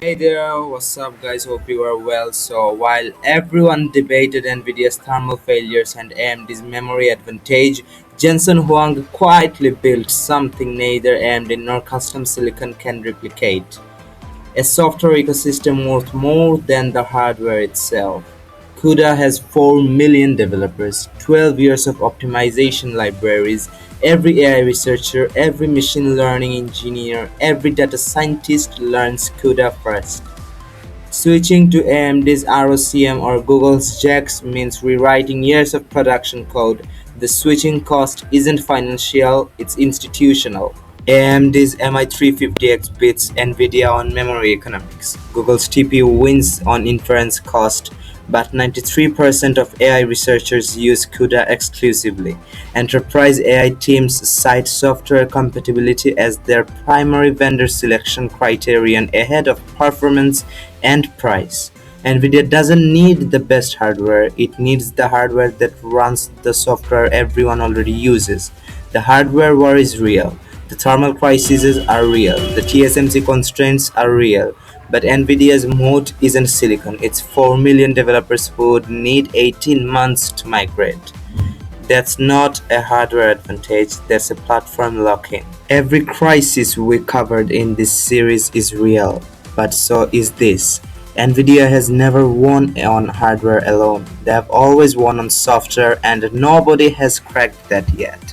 Hey there, what's up guys? Hope you are well. So while everyone debated Nvidia's thermal failures and AMD's memory advantage, Jensen Huang quietly built something neither AMD nor custom silicon can replicate. A software ecosystem worth more than the hardware itself. CUDA has 4 million developers, 12 years of optimization libraries. Every AI researcher, every machine learning engineer, every data scientist learns CUDA first. Switching to AMD's ROCm or Google's JAX means rewriting years of production code. The switching cost isn't financial, it's institutional. AMD's MI350X beats Nvidia on memory economics. Google's TPU wins on inference cost, but 93% of AI researchers use CUDA exclusively. Enterprise AI teams cite software compatibility as their primary vendor selection criterion ahead of performance and price. Nvidia doesn't need the best hardware, it needs the hardware that runs the software everyone already uses. The hardware war is real. The thermal crises are real, the TSMC constraints are real, but Nvidia's moat isn't silicon, it's 4 million developers who would need 18 months to migrate. That's not a hardware advantage, that's a platform lock-in. Every crisis we covered in this series is real, but so is this. Nvidia has never won on hardware alone, they have always won on software and nobody has cracked that yet.